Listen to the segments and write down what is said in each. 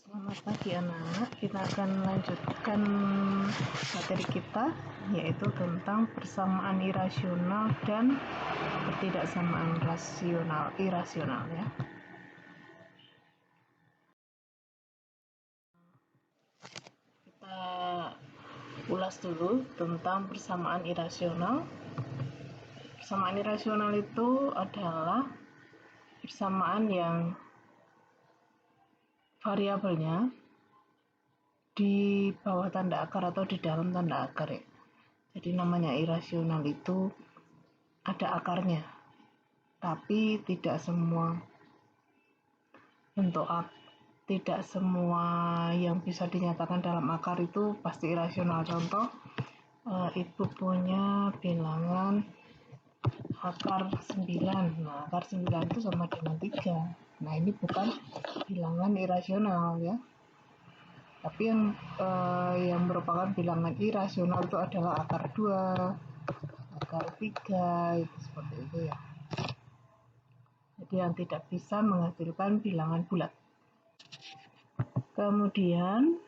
Selamat pagi anak-anak, kita akan melanjutkan materi kita, yaitu tentang persamaan irasional dan ketidaksamaan irasional ya. Kita ulas dulu tentang persamaan irasional. Persamaan irasional itu adalah persamaan yang variabelnya di bawah tanda akar atau di dalam tanda akar ya. Jadi namanya irasional itu ada akarnya, tapi tidak semua tidak semua yang bisa dinyatakan dalam akar itu pasti irasional. Contoh, ibu punya bilangan akar 9. Nah, akar 9 itu sama dengan 3. Nah, ini bukan bilangan irasional ya. Tapi yang merupakan bilangan irasional itu adalah akar 2, akar 3, itu seperti itu ya. Jadi yang tidak bisa menghasilkan bilangan bulat. Kemudian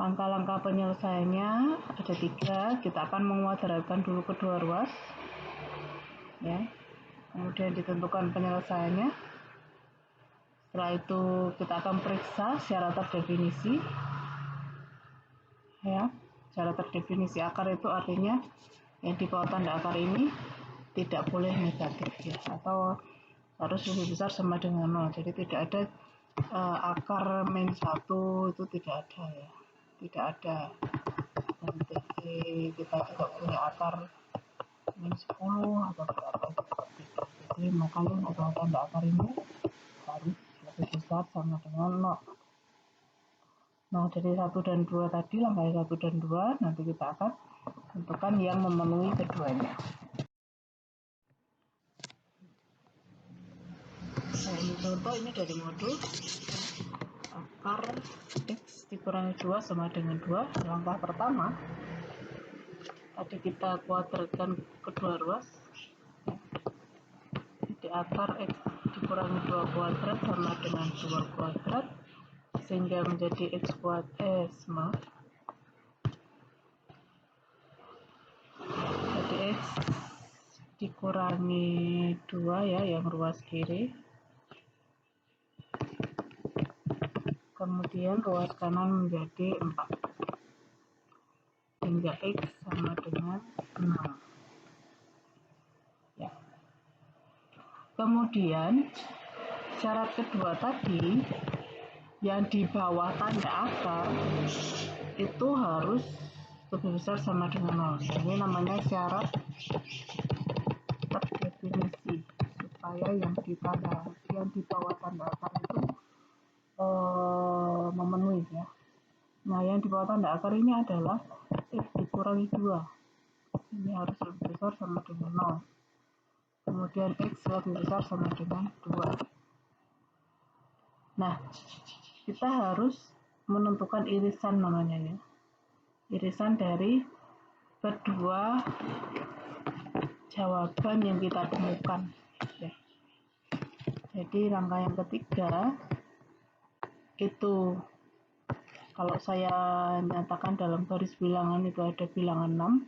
langkah-langkah penyelesaiannya ada 3. Kita akan menguadratkan dulu kedua ruas ya. Kemudian ditentukan penyelesaiannya. Setelah itu kita akan periksa secara terdefinisi ya. Secara terdefinisi akar itu artinya yang di bawah tanda akar ini tidak boleh negatif ya, atau harus lebih besar sama dengan 0. Jadi tidak ada akar -1 itu tidak ada ya, tidak ada. Nanti kita juga punya akar -10 atau berapa seperti itu. Jadi makanya yang di bawah tanda akar ini harus lebih besar sama dengan 0. Nah, dari 1 dan 2 tadi, langkah 1 dan 2, nanti kita akan tentukan yang memenuhi keduanya. Nah, ini contoh, ini dari modul akar X dikurangi 2 sama dengan 2. Langkah pertama, tadi kita kuadratkan kedua ruas. Jadi akar X dikurangi 2 kuadrat sama dengan 2 kuadrat, sehingga menjadi X kuadrat, jadi X dikurangi 2 ya, yang ruas kiri. Kemudian ruas kanan menjadi 4. Sehingga X sama dengan 6. Ya. Kemudian syarat kedua tadi, yang di bawah tanda akar itu harus lebih besar sama dengan 0. Ini namanya syarat terdefinisi, supaya yang di bawah tanda akar itu memenuhi ya. Nah, yang di bawah tanda akar ini adalah X dikurangi 2. Ini harus lebih besar sama dengan 0. Kemudian X lebih besar sama dengan 2. Nah, kita harus menentukan irisan namanya ya. Irisan dari kedua jawaban yang kita temukan ya. Jadi langkah yang ketiga itu, kalau saya nyatakan dalam garis bilangan itu ada bilangan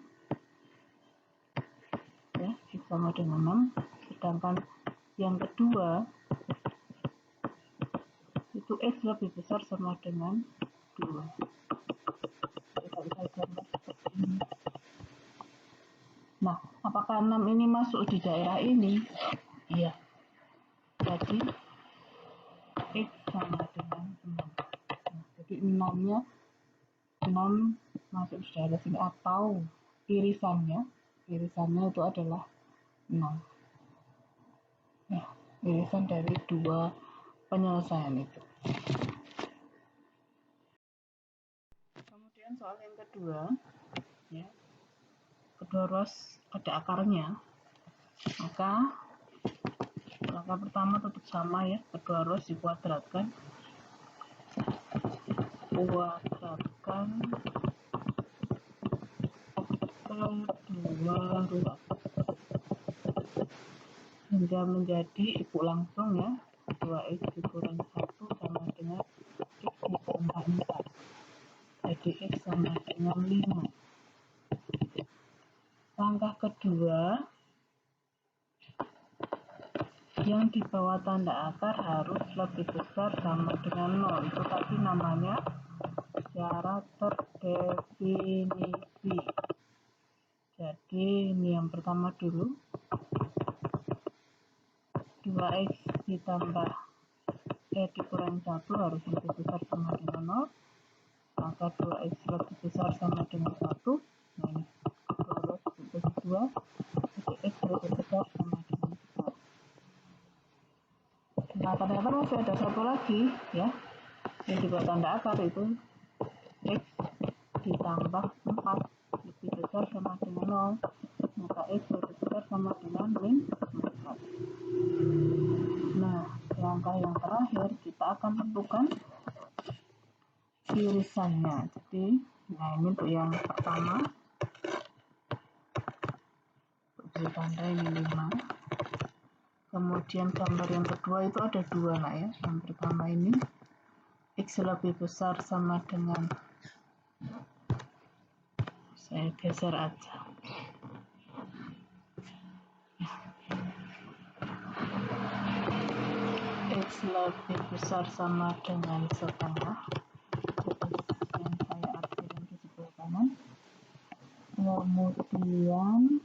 6 ya, X sama dengan 6. Sedangkan yang kedua itu X lebih besar sama dengan 2. Kita bisa gambar seperti ini. Nah, apakah 6 ini masuk di daerah ini? Iya. Jadi X sama dengan 6. Nah, jadi 6-nya 6 masuk di daerah sini, atau irisannya itu adalah 6. Nah, irisan dari dua penyelesaian itu. Kemudian soal yang kedua ya, kedua ruas ada akarnya, maka langkah pertama tetap sama ya, kedua ruas dikuadratkan kedua ruas hingga menjadi ibu langsung ya, 2X dikurangi 1 sama dengan X dengan 5. Langkah kedua, yang di bawah tanda akar harus lebih besar sama dengan 0. Itu tadi namanya syarat terdefinisi. Jadi ini yang pertama dulu, 2x ditambah dikurangi 1 harus lebih besar sama dengan 0. Maka 2x lebih besar sama dengan 1. Nah ini 2, jadi x lebih besar sama dengan 1. Nah ternyata masih ada satu lagi ya, yang di bawah tanda akar itu x ditambah 4 lebih besar sama dengan 0. Maka x lebih besar sama dengan min 4. Nah langkah yang terakhir kita akan tentukan irisannya. Jadi nah ini untuk yang pertama, beri tanda ini 5. Kemudian gambar yang kedua itu ada 2 lah ya. Yang pertama ini x lebih besar sama dengan, saya geser aja, x lebih besar sama dengan setengah, yang saya artikan di sebelah kanan. Kemudian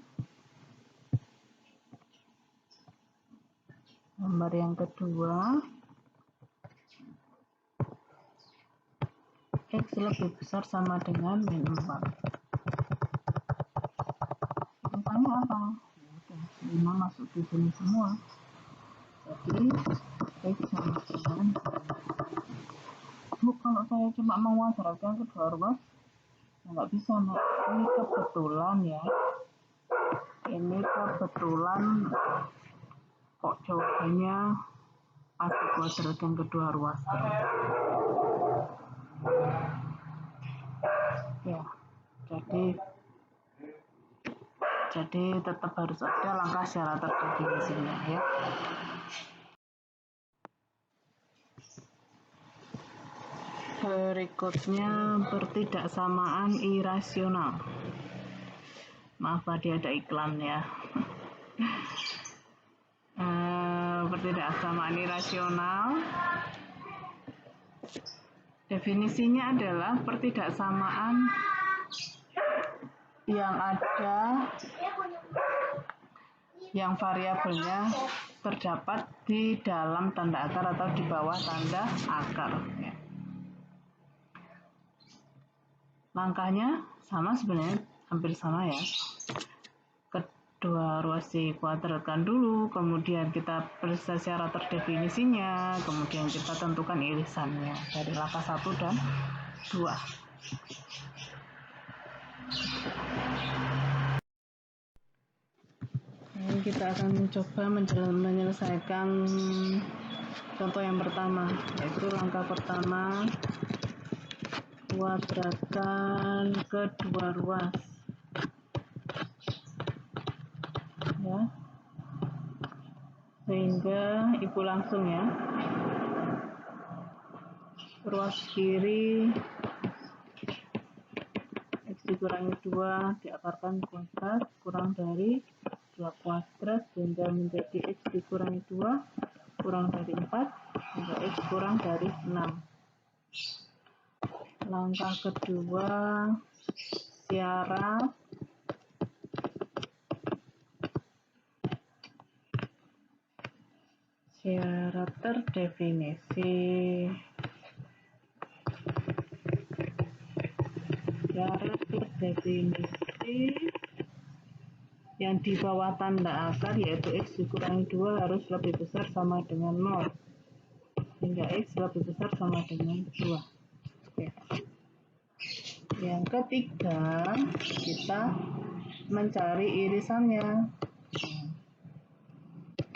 gambar yang kedua, x lebih besar sama dengan min 4. Irisannya apa? Udah, 5 masuk di sini semua. Jadi x sama dengan, kalau saya cuma menguadratkan kedua ruas nggak bisa, Mak. Ini kebetulan ya, ini kebetulan kok jawabannya ada kuadratkan kedua ruas ya. Jadi tetap harus ada langkah syarat terdefinisinya ya. Berikutnya pertidaksamaan irasional. Maaf tadi ada iklan ya. Pertidaksamaan irasional definisinya adalah pertidaksamaan yang variabelnya terdapat di dalam tanda akar atau di bawah tanda akar ya. Langkahnya sama sebenarnya, hampir sama ya. Kedua ruas dikuadratkan dulu, kemudian kita periksa syarat terdefinisinya, kemudian kita tentukan irisannya dari langkah 1 dan 2. Ini kita akan mencoba menyelesaikan contoh yang pertama, yaitu langkah pertama, kuadratkan kedua ruas ya, sehingga ibu langsung ya, ruas kiri x dikurangi 2 diakarkan kuadrat kurang dari 2 kuadrat sehingga menjadi x dikurangi 2 kurang dari 4 sehingga x kurang dari 6. Langkah kedua, syarat terdefinisi. Syarat terdefinisi yang di bawah tanda akar yaitu x dikurangi 2 harus lebih besar sama dengan 0 sehingga x lebih besar sama dengan 2. Oke. Yang ketiga, kita mencari irisannya.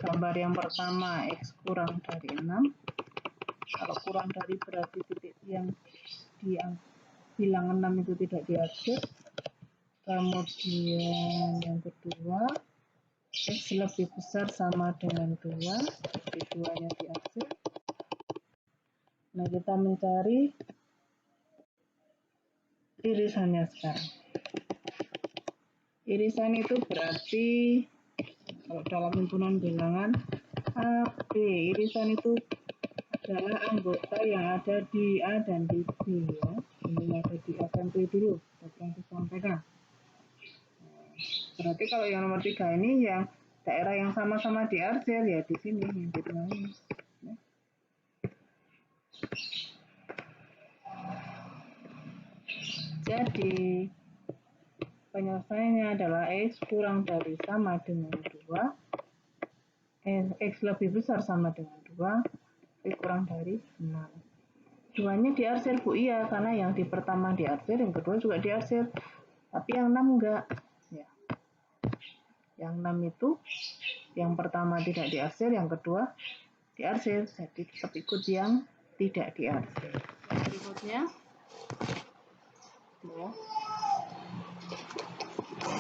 Gambar yang pertama x kurang dari 6. Kalau kurang dari berarti titik yang di bilangan 6 itu tidak diadjust. Kemudian yang kedua, x lebih besar sama dengan 2, jadi 2 nya diadjust. Nah kita mencari irisannya sekarang. Irisan itu berarti kalau dalam himpunan bilangan AB, irisan itu adalah anggota yang ada di A dan di B ya. Ini ada di SMP dulu, yang disampaikan. Berarti kalau yang nomor 3 ini yang daerah yang sama-sama diarsir ya di sini yang ditulis. Ya. Jadi penyelesaiannya adalah X kurang dari sama dengan 2, X lebih besar sama dengan 2, X kurang dari 6. Duanya diarsir Bu, iya, karena yang di pertama diarsir, yang kedua juga diarsir. Tapi yang 6 enggak. Ya. Yang 6 itu, yang pertama tidak diarsir, yang kedua diarsir. Jadi tetap ikut yang tidak diarsir. Berikutnya, ya.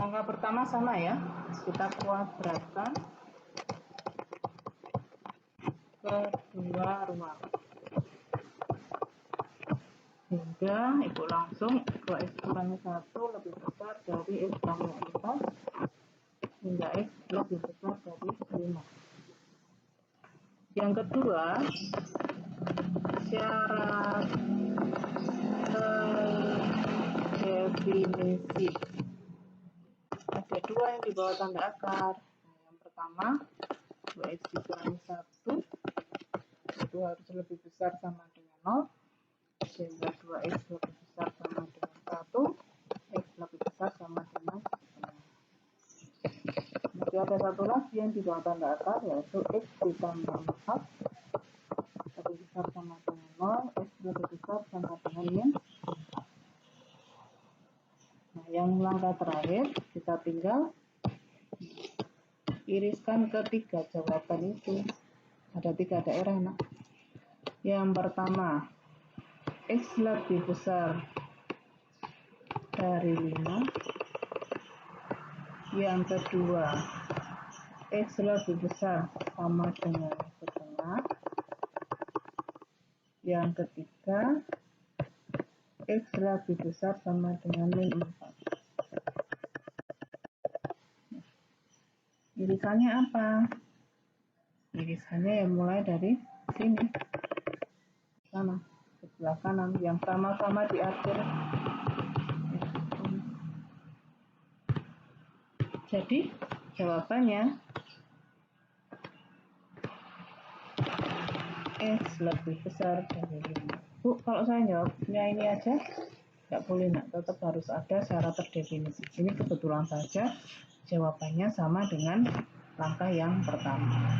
Angka pertama sama ya, kita kuadratkan kedua ruang. Hingga Ibu langsung 2X kurang 1 lebih besar dari X tambah 4 hingga X lebih besar dari 5. Yang kedua, syarat definisi. Ada dua yang di bawah tanda akar. Nah, yang pertama 2X dikurangi 1 itu harus lebih besar sama dengan 0, sehingga 2X lebih besar sama dengan 1, X lebih besar sama dengan 0. Masih ada satu lagi yang di bawah tanda akar, yaitu X ditambah 4 lebih besar sama dengan 0, X lebih besar sama dengan min. Nah, yang langkah terakhir kita tinggal iriskan ketiga jawaban itu. Ada 3 daerah, nak. Yang pertama, X lebih besar dari 5. Yang kedua, X lebih besar sama dengan setengah. Yang ketiga, X lebih besar sama dengan min 4. Irisannya apa? Irisannya yang mulai dari sini. Sana, sebelah kanan, yang sama-sama di akhir. Jadi, jawabannya X lebih besar dari 5. Bu, kalau saya jawabnya ini aja, nggak boleh, nak. Tetap harus ada syarat terdefinisi. Ini kebetulan saja jawabannya sama dengan langkah yang pertama.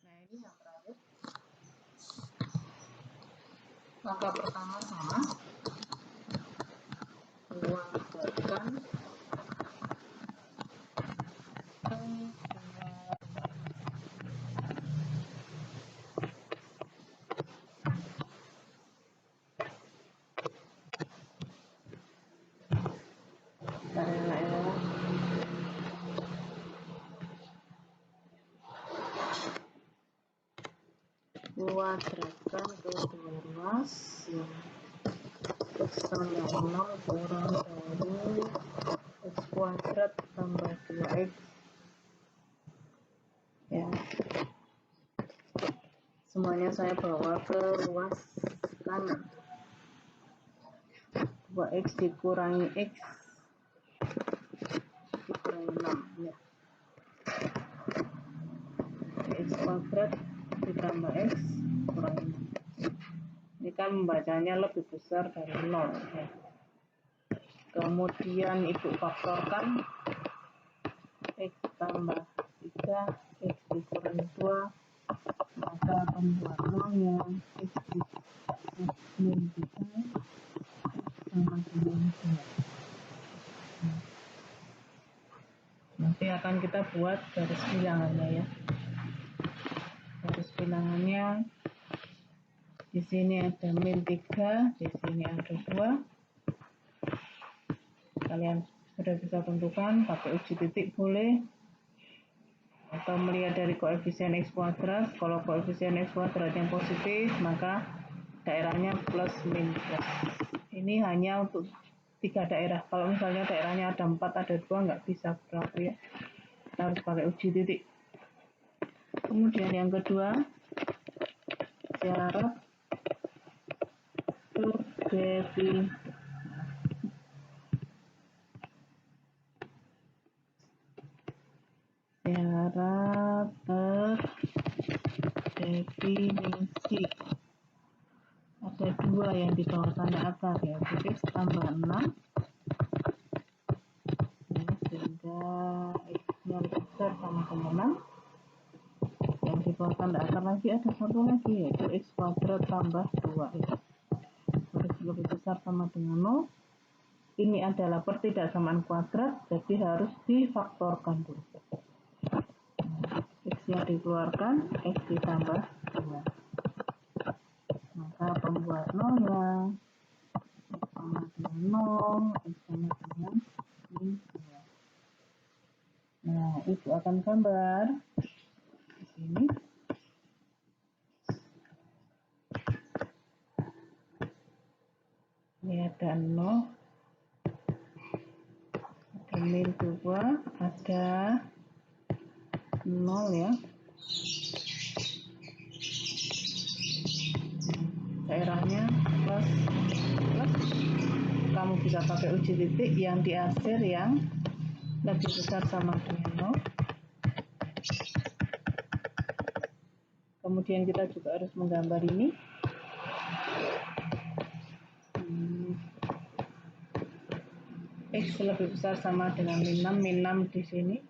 Nah, ini yang terakhir. Langkah pertama sama. Buatkan kuadratkan kedua ruas yang X tambah 0 kurang dari X kuadrat tambah 2X ya. Semuanya saya bawa ke ruas kanan. 2X dikurangi X dikurangi 6 ya. X kuadrat ditambah X kurangi 6. Ini kan membacanya lebih besar dari 0 ya. Kemudian Ibu faktorkan X tambah 3 X dikurangi 2, maka pembuatannya X min 3 sama dengan 2. Nanti akan kita buat garis bilangannya ya. Garis bilangannya di sini ada min 3, di sini ada 2. Kalian sudah bisa tentukan pakai uji titik boleh, atau melihat dari koefisien X kuadrat. Kalau koefisien X kuadrat yang positif, maka daerahnya plus min 3. Ini hanya untuk 3 daerah. Kalau misalnya daerahnya ada 4, ada 2, nggak bisa berlaku ya. Kita harus pakai uji titik. Kemudian yang kedua, syarat terdefinisi. Syarat terdefinisi. Ada 2 yang di bawah tanda akar, yaitu X tambah 6. Sehingga X-nya lebih besar sama dengan 6. Yang di bawah tanda akar lagi ada satu lagi, yaitu X kuadrat tambah 2X. Harus lebih besar sama dengan 0. Ini adalah pertidaksamaan kuadrat, jadi harus difaktorkan dulu. X-nya dikeluarkan, X ditambah 2. Maka pembuat nolnya X sama dengan 0, X sama dengan min 2. Nah, Ibu akan gambar di sini. Ini ada 0, ada min 2, ada 0 ya. Daerahnya plus. Kamu bisa pakai uji titik yang diarsir yang lebih besar sama dengan 0. Kemudian kita juga harus menggambar ini. X lebih besar sama dengan min 6. Min 6 di sini.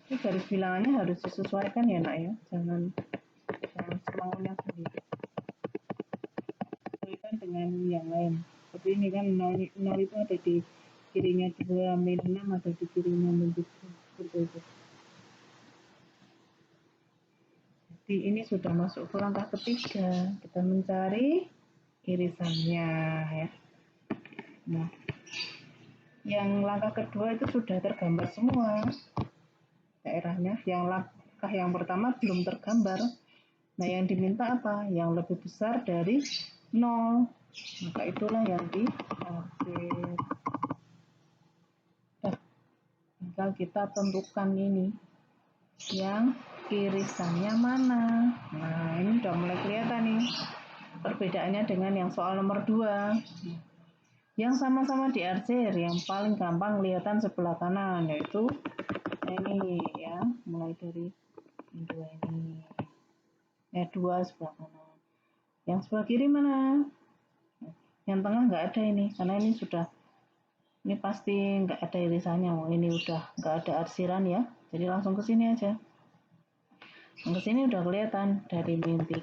Ini garis bilangannya harus disesuaikan ya nak ya. Jangan semaunya sendiri. Sesuaikan dengan yang lain. Tapi ini kan 0 itu ada di kirinya 2, min 6 ada di kirinya min 7. Seperti itu. Jadi ini sudah masuk ke langkah ketiga. Kita mencari irisannya ya. Nah, yang langkah kedua itu sudah tergambar semua daerahnya. Yang langkah yang pertama belum tergambar. Nah, yang diminta apa? Yang lebih besar dari 0. Maka itulah yang diarsir. Tinggal kita tentukan ini. Yang irisannya mana? Nah, ini udah mulai kelihatan nih. Perbedaannya dengan yang soal nomor 2. Yang sama-sama diarsir, yang paling gampang kelihatan sebelah kanan, yaitu ini ya, mulai dari 2 ini. 2 sebelah kanan. Yang sebelah kiri mana? Yang tengah nggak ada ini, karena ini pasti nggak ada irisannya. Ini udah nggak ada arsiran ya, jadi langsung ke sini aja. Ke sini udah kelihatan dari min 3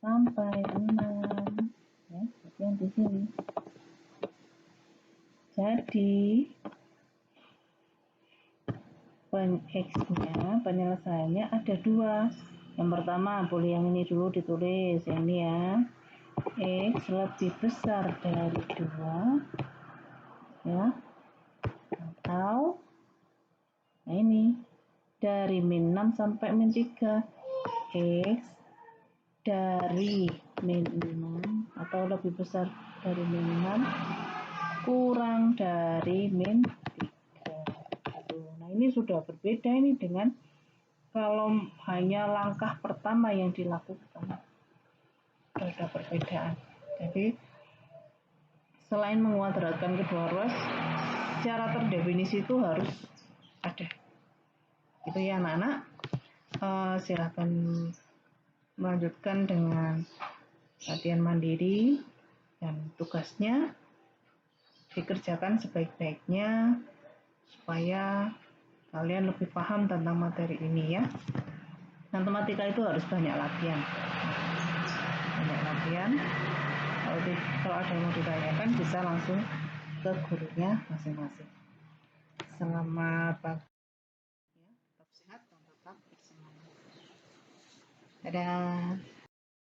sampai 6 ya, yang di sini. Jadi X-nya penyelesaiannya ada 2. Yang pertama boleh yang ini dulu ditulis, yang ini ya. X lebih besar dari 2 ya, atau nah ini dari min 6 sampai min 3. X dari min 6 atau lebih besar dari min 6 kurang dari min 3. Nah, ini sudah berbeda ini dengan kalau hanya langkah pertama yang dilakukan. Ada perbedaan. Jadi selain menguadratkan kedua ruas, secara terdefinisi itu harus ada. Itu ya anak-anak. Silakan melanjutkan dengan latihan mandiri dan tugasnya dikerjakan sebaik-baiknya supaya kalian lebih paham tentang materi ini ya. Matematika itu harus banyak latihan. Kalau ada yang mau ditanyakan bisa langsung ke gurunya masing-masing. Selamat pagi ya, tetap sehat dan tetap bersemangat. Dadah.